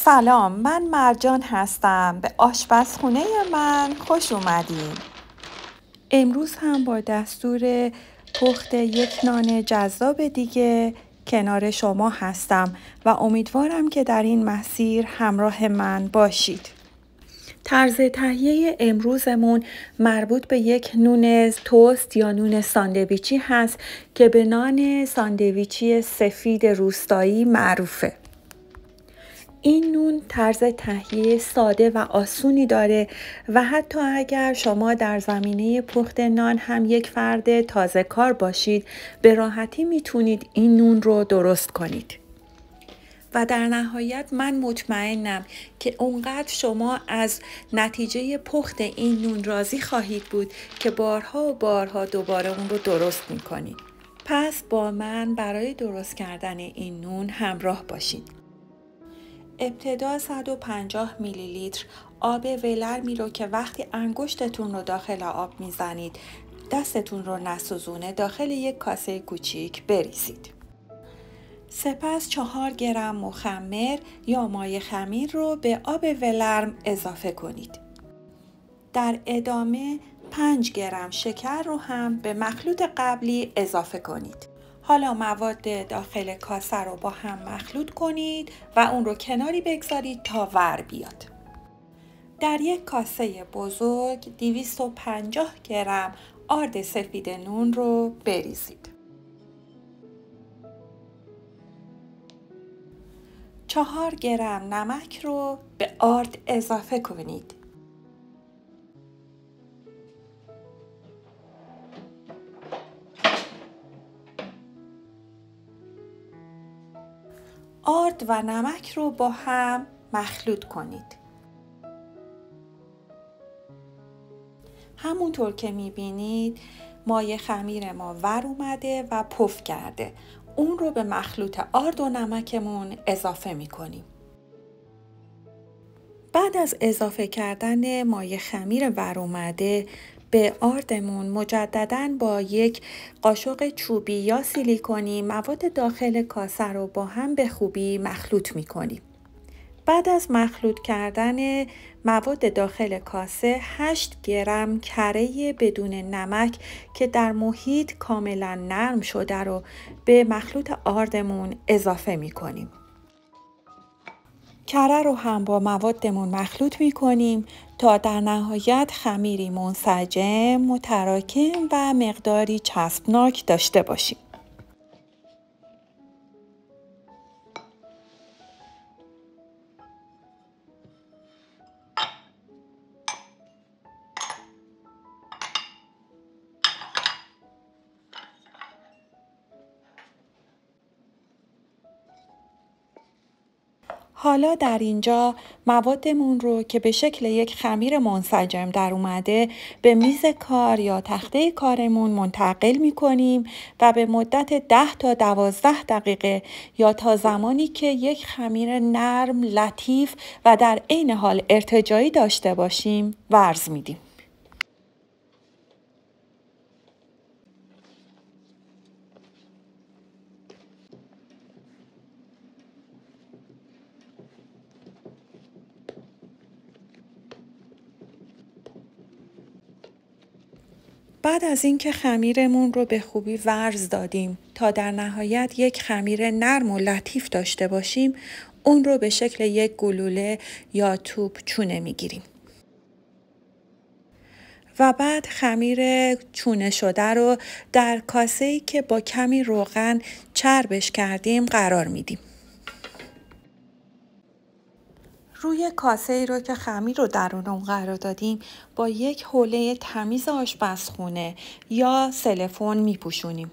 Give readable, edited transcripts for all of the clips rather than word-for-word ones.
سلام، من مرجان هستم. به آشپزخونه من خوش اومدین. امروز هم با دستور پخت یک نان جذاب دیگه کنار شما هستم و امیدوارم که در این مسیر همراه من باشید. طرز تهیه امروزمون مربوط به یک نون توست یا نون ساندویچی هست که به نان ساندویچی سفید روستایی معروفه. این نون طرز تهیه ساده و آسونی داره و حتی اگر شما در زمینه پخت نان هم یک فرد تازه کار باشید به راحتی میتونید این نون رو درست کنید. و در نهایت من مطمئنم که اونقدر شما از نتیجه پخت این نون راضی خواهید بود که بارها و بارها دوباره اون رو درست میکنید. پس با من برای درست کردن این نون همراه باشید. ابتدا 150 میلی لیتر آب ولرمی رو که وقتی انگشتتون رو داخل آب میزنید دستتون رو نسوزونه داخل یک کاسه کوچیک بریزید. سپس 4 گرم مخمر یا مایع خمیر رو به آب ولرم اضافه کنید. در ادامه 5 گرم شکر رو هم به مخلوط قبلی اضافه کنید. حالا مواد داخل کاسه رو با هم مخلوط کنید و اون رو کناری بگذارید تا ور بیاد. در یک کاسه بزرگ 250 گرم آرد سفید نون رو بریزید. 4 گرم نمک رو به آرد اضافه کنید. آرد و نمک رو با هم مخلوط کنید. همونطور که میبینید مایع خمیر ما ور اومده و پف کرده. اون رو به مخلوط آرد و نمکمون اضافه میکنیم. بعد از اضافه کردن مایع خمیر ور اومده به آردمون مجدداً با یک قاشق چوبی یا سیلیکونی مواد داخل کاسه رو با هم به خوبی مخلوط میکنیم. بعد از مخلوط کردن مواد داخل کاسه 8 گرم کره بدون نمک که در محیط کاملا نرم شده رو به مخلوط آردمون اضافه میکنیم. کره رو هم با موادمون مخلوط میکنیم تا در نهایت خمیری منسجم، متراکم و مقداری چسبناک داشته باشیم. حالا در اینجا موادمون رو که به شکل یک خمیر منسجم در اومده به میز کار یا تخته کارمون منتقل می کنیم و به مدت 10 تا 12 دقیقه یا تا زمانی که یک خمیر نرم، لطیف و در عین حال ارتجاعی داشته باشیم ورز میدیم. بعد از اینکه خمیرمون رو به خوبی ورز دادیم تا در نهایت یک خمیر نرم و لطیف داشته باشیم، اون رو به شکل یک گلوله یا توپ چونه میگیریم. و بعد خمیر چونه شده رو در کاسه‌ای که با کمی روغن چربش کردیم قرار میدیم. روی کاسه‌ای رو که خمیر رو در اون قرار دادیم با یک حوله تمیز آشپزخونه یا سلفون میپوشونیم.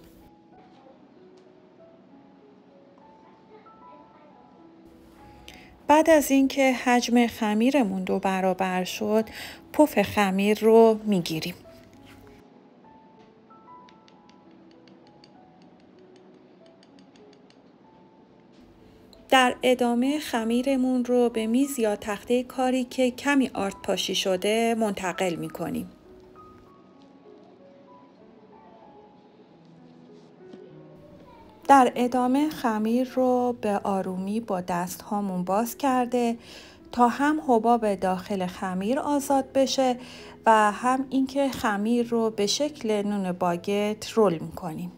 بعد از اینکه حجم خمیرمون 2 برابر شد، پف خمیر رو میگیریم. در ادامه خمیرمون رو به میز یا تخته کاری که کمی آرد پاشی شده منتقل می‌کنیم. در ادامه خمیر رو به آرومی با دست هامون باز کرده تا هم حباب داخل خمیر آزاد بشه و هم اینکه خمیر رو به شکل نون باگت رول میکنیم.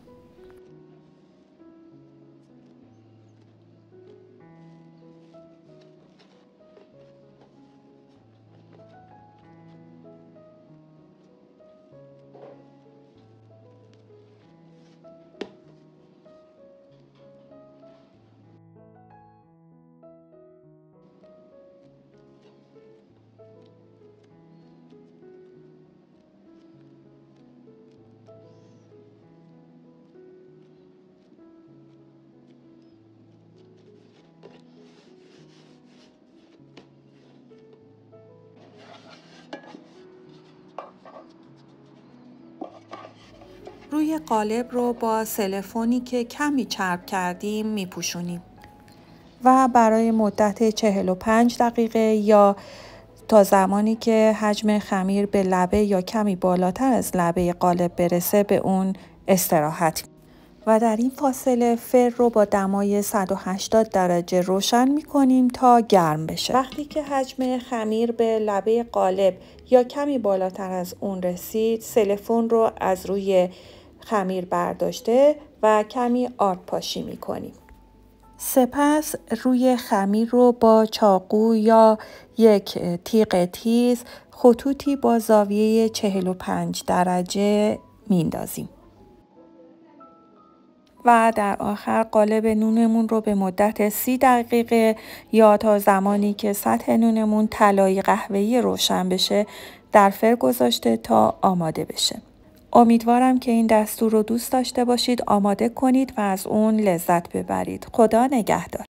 روی قالب رو با سلفونی که کمی چرب کردیم میپوشونیم و برای مدت 45 دقیقه یا تا زمانی که حجم خمیر به لبه یا کمی بالاتر از لبه قالب برسه به اون استراحت و در این فاصله فر رو با دمای 180 درجه روشن می‌کنیم تا گرم بشه. وقتی که حجم خمیر به لبه قالب یا کمی بالاتر از اون رسید، سلفون رو از روی خمیر برداشته و کمی آرد پاشی می‌کنیم. سپس روی خمیر رو با چاقو یا یک تیغ تیز خطوطی با زاویه 45 درجه میندازیم. و در آخر قالب نونمون رو به مدت 30 دقیقه یا تا زمانی که سطح نونمون طلایی قهوه‌ای روشن بشه در فر گذاشته تا آماده بشه. امیدوارم که این دستور رو دوست داشته باشید، آماده کنید و از اون لذت ببرید. خدا نگهدار.